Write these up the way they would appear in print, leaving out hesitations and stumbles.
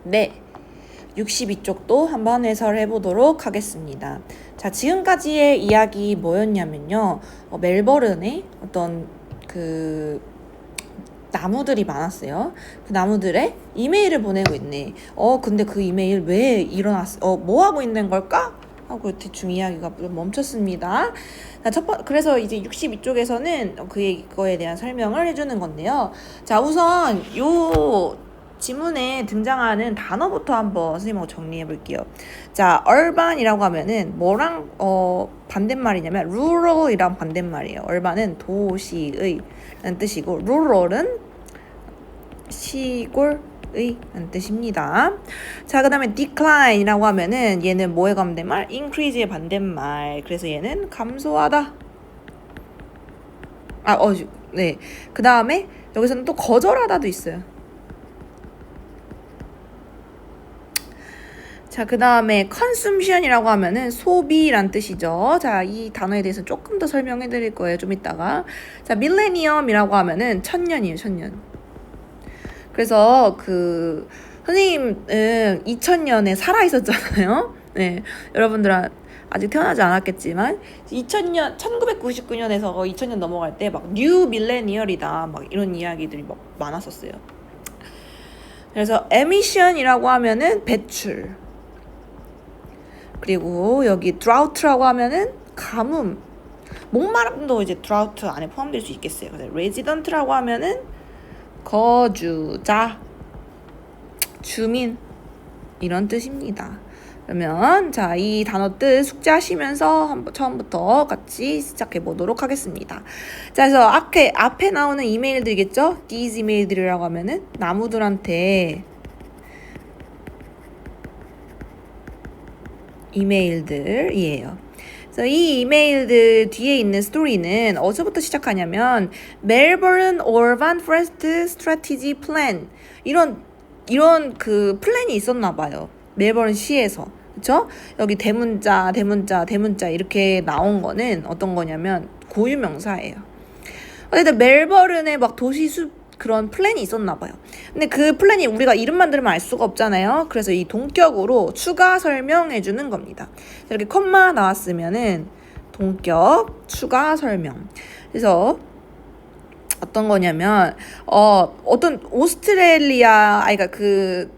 네, 62쪽도 한번 해설해 보도록 하겠습니다. 자, 지금까지의 이야기 뭐였냐면요. 멜버른에 어떤 그 나무들이 많았어요. 그 나무들에 이메일을 보내고 있네. 근데 그 이메일 왜 일어났어? 뭐 하고 있는 걸까? 하고 대충 이야기가 멈췄습니다. 자, 그래서 이제 62쪽에서는 그거에 대한 설명을 해주는 건데요. 자, 우선 요 지문에 등장하는 단어부터 한번 선생님하고 정리해 볼게요. 자, urban이라고 하면은 뭐랑 반대말이냐면 rural이랑 반대말이에요. urban은 도시의 라는 뜻이고 rural은 시골의 라는 뜻입니다. 자, 그 다음에 decline이라고 하면은 얘는 뭐의 반대말? increase의 반대말. 그래서 얘는 감소하다. 네. 그 다음에 여기서는 또 거절하다도 있어요. 자, 그 다음에 consumption이라고 하면은 소비란 뜻이죠. 자, 이 단어에 대해서 조금 더 설명해 드릴 거예요. 좀 이따가. 자, millennium이라고 하면은 천년이에요, 천년. 그래서 선생님은 2000년에 살아 있었잖아요. 네. 여러분들은 아직 태어나지 않았겠지만 1999년에서 2000년 넘어갈 때 막 뉴 밀레니얼이다 막 이런 이야기들이 막 많았었어요. 그래서 emission이라고 하면은 배출. 그리고 여기 drought라고 하면은 가뭄. 목마름도 이제 drought 안에 포함될 수 있겠어요. 그래서 resident라고 하면은 거주자, 주민 이런 뜻입니다. 그러면 자, 이 단어 뜻 숙지하시면서 처음부터 같이 시작해 보도록 하겠습니다. 자, 그래서 앞에 나오는 이메일들이겠죠? these 이메일들이라고 하면은 나무들한테 이메일들이에요. 그래서 이 이메일들 뒤에 있는 스토리는 어디서부터 시작하냐면 Melbourne Urban Forest Strategy Plan 이런 그 플랜이 있었나 봐요. 멜버른 시에서. 그쵸? 여기 대문자 이렇게 나온 거는 어떤 거냐면 고유명사예요. 어쨌든 멜버른에 막 도시숲 그런 플랜이 있었나 봐요. 근데 그 플랜이 우리가 이름만 들으면 알 수가 없잖아요. 그래서 이 동격으로 추가 설명해 주는 겁니다. 이렇게 콤마 나왔으면은 동격 추가 설명. 그래서 어떤 거냐면 어떤 오스트레일리아 그러니까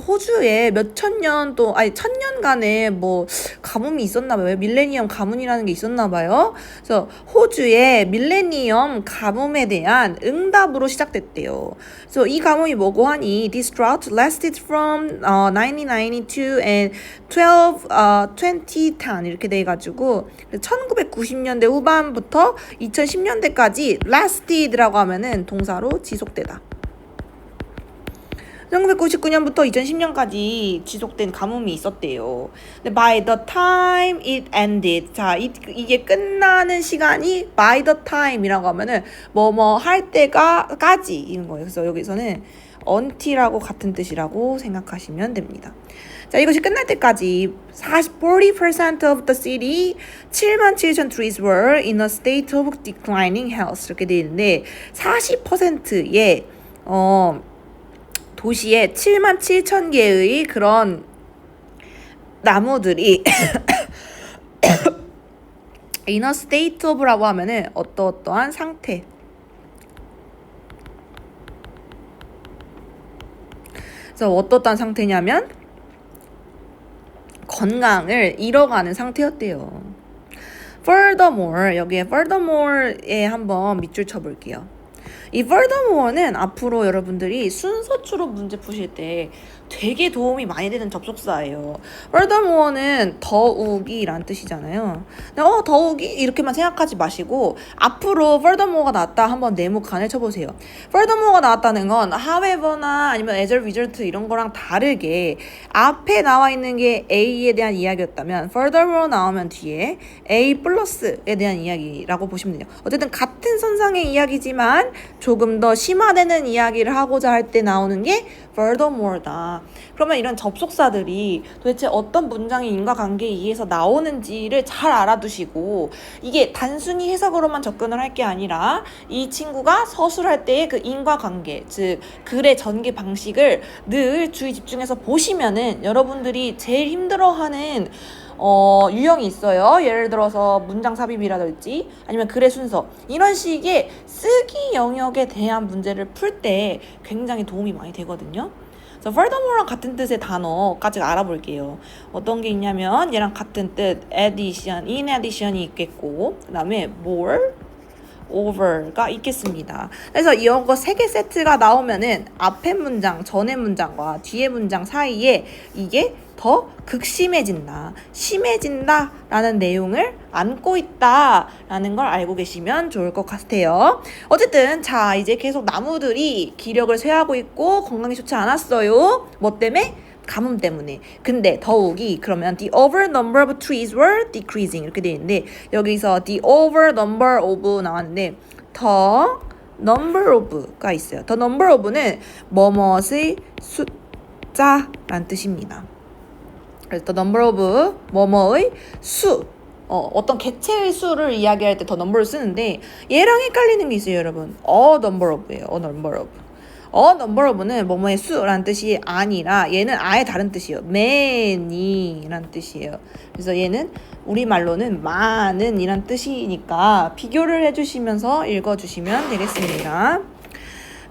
호주에 천년간에 뭐 가뭄이 있었나 봐요. 밀레니엄 가뭄이라는 게 있었나 봐요. 그래서 호주의 밀레니엄 가뭄에 대한 응답으로 시작됐대요. 그래서 이 가뭄이 뭐고 하니 This drought lasted from 1992 and 2010 이렇게 돼가지고 1990년대 후반부터 2010년대까지 lasted라고 하면은 동사로 지속되다. 1999년부터 2010년까지 지속된 가뭄이 있었대요. 근데 by the time it ended. 자, 이게 끝나는 시간이 by the time이라고 하면은 뭐뭐 할 때까지 이런 거예요. 그래서 여기서는 until하고 같은 뜻이라고 생각하시면 됩니다. 자, 이것이 끝날 때까지 40% of the city 77,000 trees were in a state of declining health 이렇게 되어 있는데 40%의 도시에 77,000개의 그런 나무들이 in a state of라고 하면은 어떠한 상태. 그래서 어떠한 상태냐면 건강을 잃어가는 상태였대요. Furthermore, 여기에 furthermore에 한번 밑줄 쳐볼게요. 이 furthermore는 앞으로 여러분들이 순서추로 문제 푸실 때 되게 도움이 많이 되는 접속사예요. furthermore는 더욱이란 뜻이잖아요. 더욱이 이렇게만 생각하지 마시고 앞으로 furthermore가 나왔다 한번 네모칸을 쳐보세요. furthermore가 나왔다는 건 however나 아니면 as a result 이런 거랑 다르게 앞에 나와 있는 게 A에 대한 이야기였다면 furthermore 나오면 뒤에 A 플러스에 대한 이야기라고 보시면 돼요. 어쨌든 같은 선상의 이야기지만 조금 더 심화되는 이야기를 하고자 할 때 나오는 게 furthermore다. 그러면 이런 접속사들이 도대체 어떤 문장의 인과관계에 의해서 나오는지를 잘 알아두시고 이게 단순히 해석으로만 접근을 할 게 아니라 이 친구가 서술할 때의 그 인과관계, 즉 글의 전개 방식을 늘 주의 집중해서 보시면은 여러분들이 제일 힘들어하는 유형이 있어요. 예를 들어서 문장 삽입이라든지 아니면 글의 순서 이런 식의 쓰기 영역에 대한 문제를 풀 때 굉장히 도움이 많이 되거든요. 그래서 furthermore랑 같은 뜻의 단어까지 알아볼게요. 어떤 게 있냐면 얘랑 같은 뜻 addition, in addition이 있겠고 그 다음에 more, over가 있겠습니다. 그래서 이거 세 개 세트가 나오면은 앞에 문장, 전의 문장과 뒤의 문장 사이에 이게 더 극심해진다, 심해진다 라는 내용을 안고 있다 라는 걸 알고 계시면 좋을 것 같아요. 어쨌든 자 이제 계속 나무들이 기력을 쇠하고 있고 건강이 좋지 않았어요. 뭐 때문에? 가뭄 때문에. 근데 더욱이 그러면 the over number of trees were decreasing 이렇게 되어 있는데 여기서 the over number of 나왔는데 the number of가 있어요. the number of는 뭐뭇의 숫자란 뜻입니다. 그래서 the number of 뭐뭐의 수 어떤 개체의 수를 이야기할 때 the number를 쓰는데 얘랑 헷갈리는 게 있어요, 여러분. a number of예요. a number of. number of는 뭐뭐의 수라는 뜻이 아니라 얘는 아예 다른 뜻이에요. many라는 뜻이에요. 그래서 얘는 우리말로는 많은 이란 뜻이니까 비교를 해주시면서 읽어주시면 되겠습니다.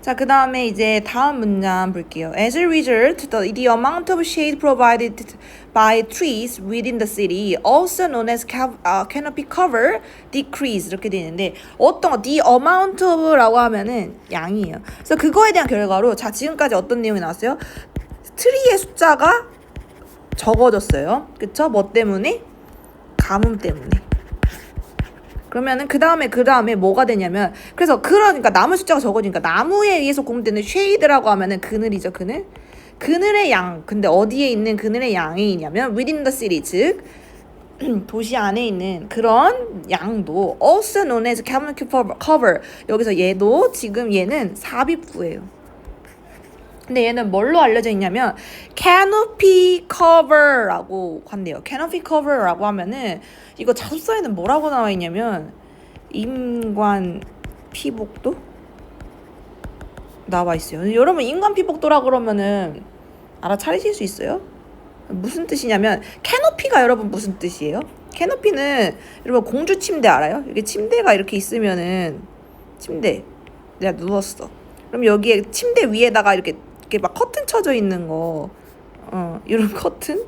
자, 그 다음에 이제 다음 문장 볼게요. As a result, the amount of shade provided by trees within the city, also known as canopy cover, decreased 이렇게 되어 있는데 어떤 the amount of라고 하면은 양이에요. 그래서 그거에 대한 결과로 자 지금까지 어떤 내용이 나왔어요? 트리의 숫자가 적어졌어요. 그쵸? 뭐 때문에? 가뭄 때문에. 그러면은 그 다음에 뭐가 되냐면 그래서 그러니까 나무 숫자가 적어지니까 나무에 의해서 공급되는 쉐이드라고 하면은 그늘이죠. 그늘의 양. 근데 어디에 있는 그늘의 양이 있냐면 within the city 즉 도시 안에 있는 그런 양도 also known as canopy cover 여기서 얘도 지금 얘는 삽입구예요. 근데 얘는 뭘로 알려져 있냐면 canopy cover라고 한대요. canopy cover라고 하면은 이거 자습서에는 뭐라고 나와 있냐면 임관 피복도 나와 있어요. 여러분 임관 피복도라 그러면은 알아차리실 수 있어요? 무슨 뜻이냐면 캐노피가 여러분 무슨 뜻이에요? 캐노피는 여러분 공주 침대 알아요? 이게 침대가 이렇게 있으면은 침대 내가 누웠어. 그럼 여기에 침대 위에다가 이렇게 막 커튼 쳐져 있는 거 이런 커튼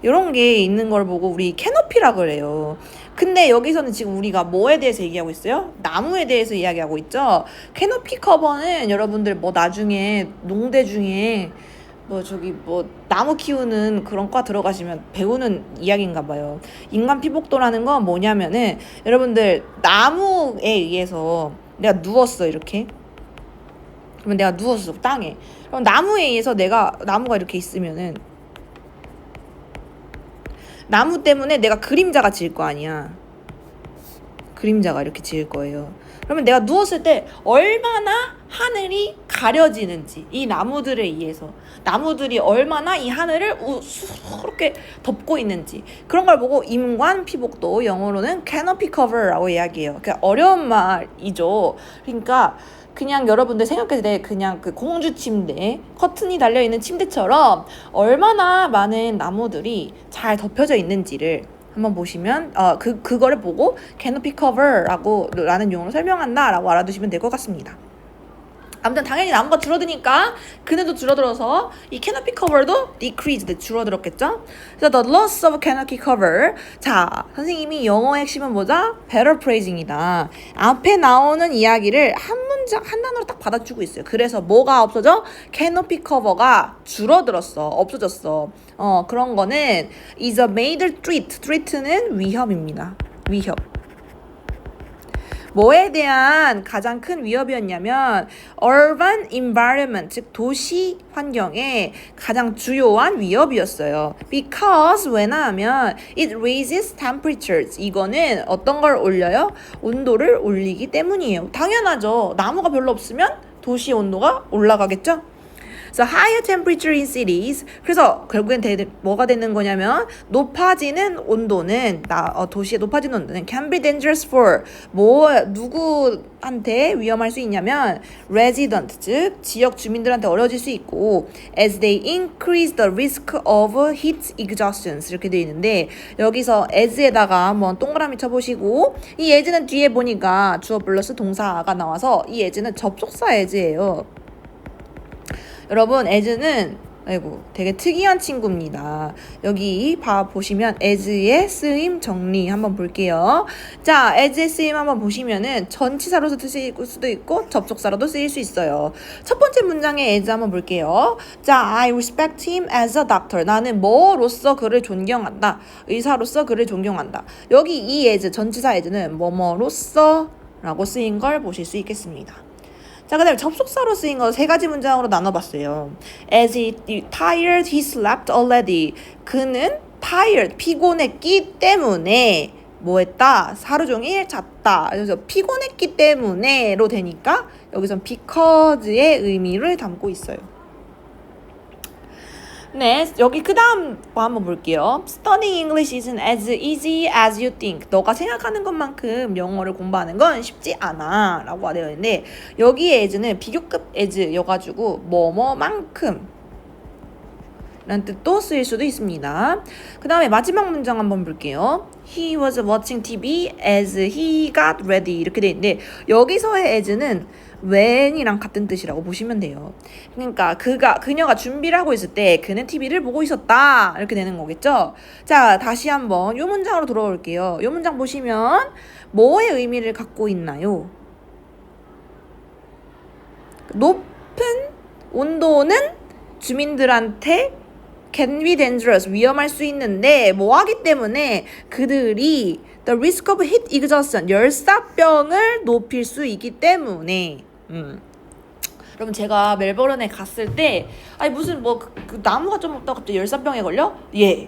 이런 게 있는 걸 보고 우리 캐노피라 그래요. 근데 여기서는 지금 우리가 뭐에 대해서 얘기하고 있어요? 나무에 대해서 이야기하고 있죠. 캐노피 커버는 여러분들 뭐 나중에 농대 중에 뭐 저기 뭐 나무 키우는 그런 과 들어가시면 배우는 이야기인가 봐요. 인간 피복도라는 건 뭐냐면은 여러분들 나무에 의해서 내가 누웠어 이렇게. 그러면 내가 누웠어 땅에. 그럼 나무에 의해서 나무가 이렇게 있으면은 나무 때문에 내가 그림자가 질 거 아니야. 그림자가 이렇게 질 거예요. 그러면 내가 누웠을 때 얼마나 하늘이 가려지는지 이 나무들에 의해서 나무들이 얼마나 이 하늘을 우스렇게 덮고 있는지 그런 걸 보고 임관피복도 영어로는 canopy cover라고 이야기해요. 그러니까 어려운 말이죠. 그러니까 그냥 여러분들 생각했을 때 그냥 그 공주 침대 커튼이 달려있는 침대처럼 얼마나 많은 나무들이 잘 덮여져 있는지를 한번 보시면 그거를 보고 canopy cover라는 용어로 설명한다라고 알아두시면 될 것 같습니다. 아무튼 당연히 나무가 줄어드니까 그늘도 줄어들어서 이 canopy cover도 decreased 줄어들었겠죠? 그래서 the loss of canopy cover 자 선생님이 영어의 핵심은 뭐죠? paraphrasing이다. 앞에 나오는 이야기를 한 문장 한 단어로 딱 받아주고 있어요. 그래서 뭐가 없어져? canopy cover가 줄어들었어. 없어졌어. 그런 거는 is a major threat. threat는 위협입니다. 위협. 뭐에 대한 가장 큰 위협이었냐면 urban environment, 즉 도시 환경의 가장 주요한 위협이었어요. Because 왜냐하면 it raises temperatures. 이거는 어떤 걸 올려요? 온도를 올리기 때문이에요. 당연하죠. 나무가 별로 없으면 도시 온도가 올라가겠죠? So higher temperature in cities. 그래서 결국엔 뭐가 되는 거냐면 높아지는 온도는 도시의 높아지는 온도는 can be dangerous for 누구한테 위험할 수 있냐면 resident 즉 지역 주민들한테 어려워질 수 있고 as they increase the risk of heat exhaustion 이렇게 되어 있는데 여기서 as에다가 한번 동그라미 쳐보시고 이 as는 뒤에 보니까 주어 플러스 동사가 나와서 이 as는 접속사 as예요. 여러분 as는 되게 특이한 친구입니다. 여기 보시면 as의 쓰임 정리 한번 볼게요. 자, as의 쓰임 한번 보시면은 전치사로서 쓰일 수도 있고 접속사로도 쓰일 수 있어요. 첫 번째 문장의 as 한번 볼게요. 자, I respect him as a doctor. 나는 뭐로서 그를 존경한다. 의사로서 그를 존경한다. 여기 이 as, 전치사 as는 뭐뭐로서 라고 쓰인 걸 보실 수 있겠습니다. 자, 그 다음에 접속사로 쓰인 거 세 가지 문장으로 나눠봤어요. As he tired, he slept already. 그는 tired, 피곤했기 때문에 뭐 했다? 하루 종일 잤다. 그래서 피곤했기 때문에로 되니까 여기선 because의 의미를 담고 있어요. 네, 여기 그 다음 거 한번 볼게요. Studying English isn't as easy as you think. 너가 생각하는 것만큼 영어를 공부하는 건 쉽지 않아 라고 되어 있는데 여기에 as는 비교급 as여가지고 뭐뭐만큼 라는 뜻도 쓰일 수도 있습니다. 그 다음에 마지막 문장 한번 볼게요. He was watching TV as he got ready 이렇게 되어 있는데 여기서의 as는 when이랑 같은 뜻이라고 보시면 돼요. 그러니까 그녀가 준비를 하고 있을 때 그는 TV를 보고 있었다 이렇게 되는 거겠죠. 자, 다시 한번 이 문장으로 돌아올게요. 이 문장 보시면 뭐의 의미를 갖고 있나요? 높은 온도는 주민들한테 can be dangerous, 위험할 수 있는데 뭐 하기 때문에 그들이 the risk of heat exhaustion, 열사병을 높일 수 있기 때문에 여러분 제가 멜버른에 갔을 때 아니 무슨 그 나무가 좀 없다고 갑자기 열사병에 걸려? 예,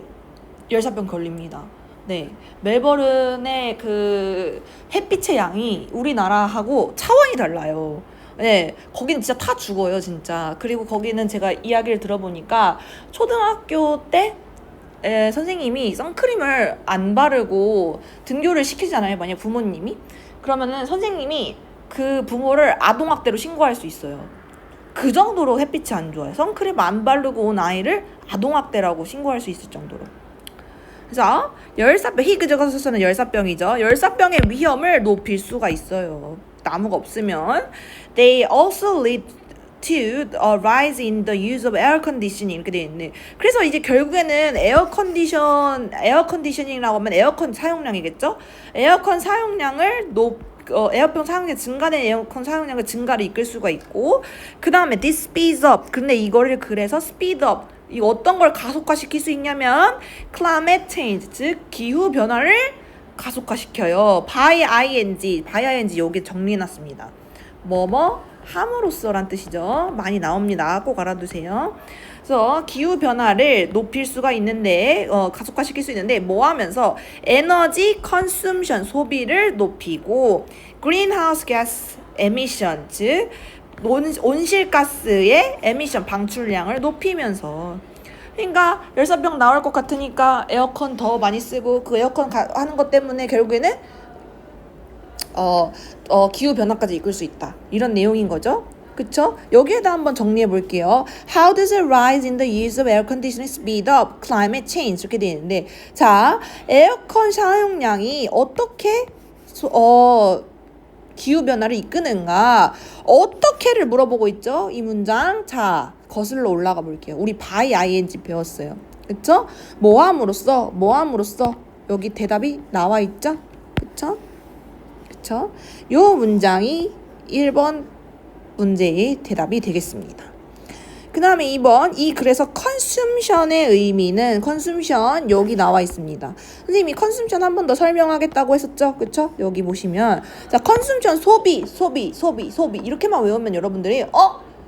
열사병 걸립니다. 네, 멜버른의 그 햇빛의 양이 우리나라하고 차원이 달라요. 네, 거기는 진짜 타 죽어요, 진짜. 그리고 거기는 제가 이야기를 들어보니까 초등학교 때 선생님이 선크림을 안 바르고 등교를 시키잖아요, 만약 부모님이. 그러면은 선생님이 그 부모를 아동학대로 신고할 수 있어요. 그 정도로 햇빛이 안 좋아요. 선크림 안 바르고 온 아이를 아동학대라고 신고할 수 있을 정도로. 그래서 열사병, 히그저가서는 열사병이죠. 열사병의 위험을 높일 수가 있어요. 나무가 없으면. They also lead to a rise in the use of air conditioning 이렇게 되어 있네. 그래서 이제 결국에는 에어 컨디셔닝이라고 하면 에어컨 사용량이겠죠? 에어컨 사용량을 에어컨 사용량 증가된 에어컨 사용량을 증가를 이끌 수가 있고 그 다음에 this speeds up. 근데 이거를 그래서 speed up 이 어떤 걸 가속화시킬 수 있냐면 climate change 즉 기후 변화를 가속화시켜요. by ing 여기 정리해놨습니다. 뭐뭐 함으로써란 뜻이죠. 많이 나옵니다. 꼭 알아두세요. 그래서 기후 변화를 높일 수가 있는데 가속화시킬 수 있는데 뭐 하면서 에너지 컨숨션 소비를 높이고 greenhouse gas emission 즉 온실가스의 에미션 방출량을 높이면서 그러니까 열사병 나올 것 같으니까 에어컨 더 많이 쓰고 그 에어컨 하는 것 때문에 결국에는 기후 변화까지 이끌 수 있다. 이런 내용인 거죠. 그쵸? 여기에다 한번 정리해 볼게요. How does a rise in the use of air conditioning speed up climate change? 이렇게 되어 있는데 자, 에어컨 사용량이 어떻게 기후 변화를 이끄는가? 어떻게를 물어보고 있죠? 이 문장. 자, 거슬러 올라가 볼게요. 우리 by ing 배웠어요. 그쵸? 뭐함으로써 여기 대답이 나와 있죠? 그쵸? 요 문장이 1번 문제의 대답이 되겠습니다. 그 다음에 2번 그래서 컨숨션의 의미는 컨숨션 여기 나와 있습니다. 선생님이 컨숨션 한 번 더 설명하겠다고 했었죠? 그쵸? 여기 보시면 자 컨숨션 소비 이렇게만 외우면 여러분들이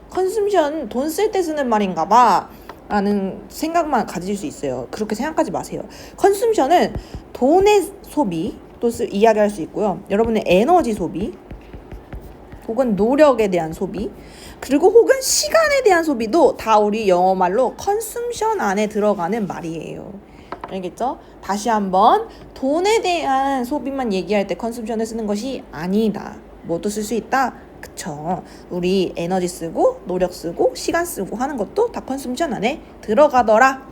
컨숨션 돈 쓸 때 쓰는 말인가 봐 라는 생각만 가질 수 있어요. 그렇게 생각하지 마세요. 컨숨션은 돈의 소비 또 이야기할 수 있고요. 여러분의 에너지 소비 혹은 노력에 대한 소비, 그리고 혹은 시간에 대한 소비도 다 우리 영어말로 consumption 안에 들어가는 말이에요. 알겠죠? 다시 한번 돈에 대한 소비만 얘기할 때 consumption을 쓰는 것이 아니다. 뭐도 쓸 수 있다? 그쵸. 우리 에너지 쓰고 노력 쓰고 시간 쓰고 하는 것도 다 consumption 안에 들어가더라.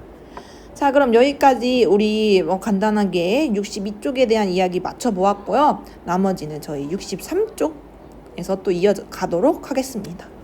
자, 그럼 여기까지 우리 간단하게 62쪽에 대한 이야기 맞춰보았고요. 나머지는 저희 63쪽에서 또 이어가도록 하겠습니다.